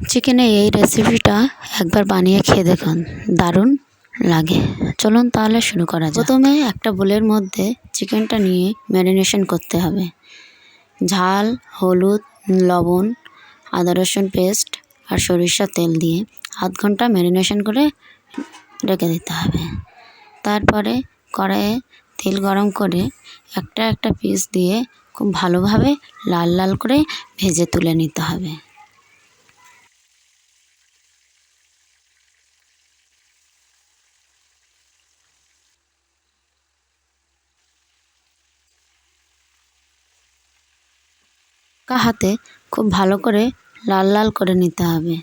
চিকেনে এই রেসিপিটা একবার বানিয়ে খেয়ে দেখুন, দারুণ লাগে। চলুন তাহলে শুরু করা যাক। প্রথমে একটা বোলের মধ্যে চিকেনটা নিয়ে ম্যারিনেশন করতে হবে। ঝাল, হলুদ, লবণ, আদা রসুন পেস্ট আর সরিষার তেল দিয়ে আধ ঘন্টা ম্যারিনেশন করে রেখে দিতে হবে। তারপরে কড়াইয়ে তেল গরম করে একটা একটা পিস দিয়ে খুব ভালোভাবে লাল লাল করে ভেজে তুলে নিতে হবে। হাতে খুব ভালো করে লাল লাল করে নিতে হবে।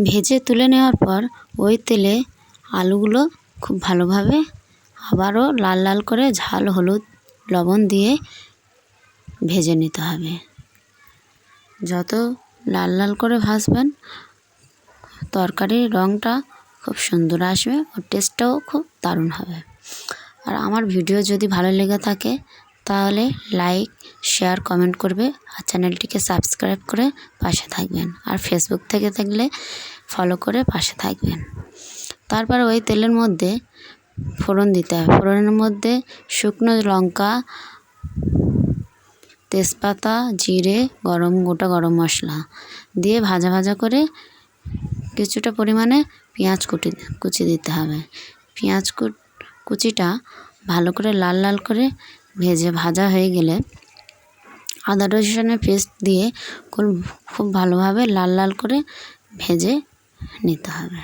ভেজে তুলে নেওয়ার পর ওই তেলে আলুগুলো খুব ভালোভাবে আবারও লাল লাল করে ঝাল, হলুদ, লবণ দিয়ে ভেজে নিতে হবে। যত লাল লাল করে ভাজবেন তরকারির রঙটা খুব সুন্দর আসবে ও টেস্টটাও খুব দারুণ হবে। আর আমার ভিডিও যদি ভালো লেগে থাকে তাহলে লাইক, শেয়ার, কমেন্ট করবে আর চ্যানেলটিকে সাবস্ক্রাইব করে পাশে থাকবেন। আর ফেসবুক থেকে থাকলে ফলো করে পাশে থাকবেন। তারপর ওই তেলের মধ্যে ফোড়ন দিতে হবে। ফোড়নের মধ্যে শুকনো লঙ্কা, তেজপাতা, জিরে, গোটা গরম মশলা দিয়ে ভাজা ভাজা করে কিছুটা পরিমাণে পেঁয়াজ কুচি দিতে হবে। পেঁয়াজ কুচিটা ভালো করে লাল লাল করে ভাজা হয়ে গেলে আদা রসুনের পেস্ট দিয়ে খুব ভালোভাবে লাল লাল করে ভেজে নিতে হবে।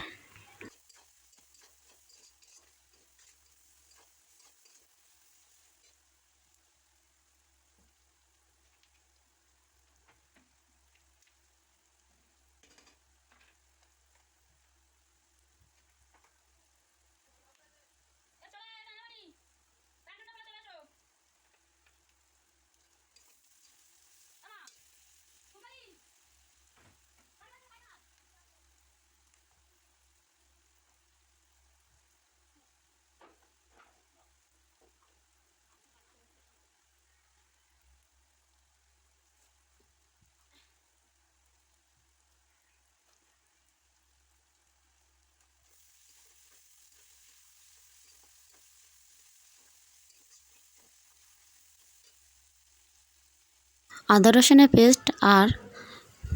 আদা রসুনের পেস্ট আর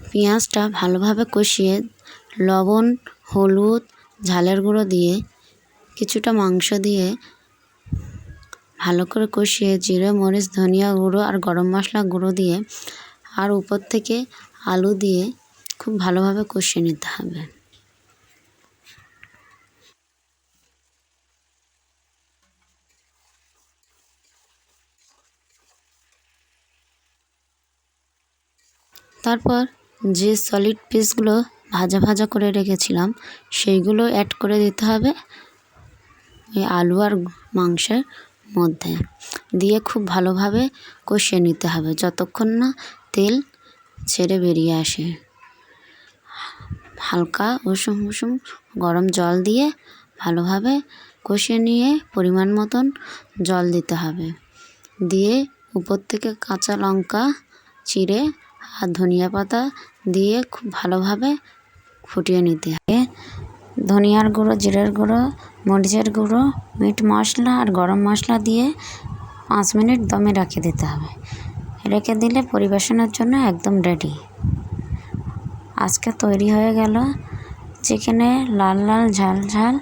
পেঁয়াজটা ভালোভাবে কষিয়ে লবণ, হলুদ, ঝালের গুঁড়ো দিয়ে কিছুটা মাংস দিয়ে ভালো করে কষিয়ে জিরে, মরিচ, ধনিয়া গুঁড়ো আর গরম মশলা গুঁড়ো দিয়ে আর উপর থেকে আলু দিয়ে খুব ভালোভাবে কষিয়ে নিতে হবে। তারপর যে সলিড পিসগুলো ভাজা ভাজা করে রেখেছিলাম সেইগুলো অ্যাড করে দিতে হবে এই আলু আর মাংসের মধ্যে দিয়ে খুব ভালোভাবে কষিয়ে নিতে হবে যতক্ষণ না তেল ছেড়ে বেরিয়ে আসে। হালকা উষুম উষুম গরম জল দিয়ে ভালোভাবে কষিয়ে নিয়ে পরিমাণ মতন জল দিতে হবে। দিয়ে উপর থেকে কাঁচা লঙ্কা চিড়ে আর ধনিয়া পাতা দিয়ে খুব ভালোভাবে ফুটিয়ে নিতে হবে। ধনিয়ার গুঁড়ো, জিরের গুঁড়ো, মরিচের গুঁড়ো, মিট মশলা আর গরম মশলা দিয়ে 5 মিনিট দমে রেখে দিতে হবে। রেখে দিলে পরিবেশনের জন্য একদম রেডি। আজকে তৈরি হয়ে গেল চিকেনে লাল লাল ঝাল ঝাল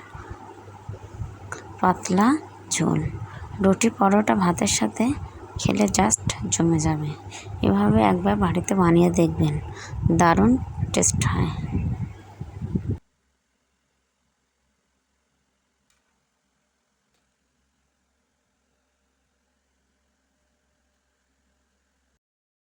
পাতলা ঝোল। রুটি, পরোটা, ভাতের সাথে খেলে জাস্ট জমে যাবে। এভাবে একবার বাড়িতে বানিয়ে দেখবেন, দারুণ টেস্ট হয়।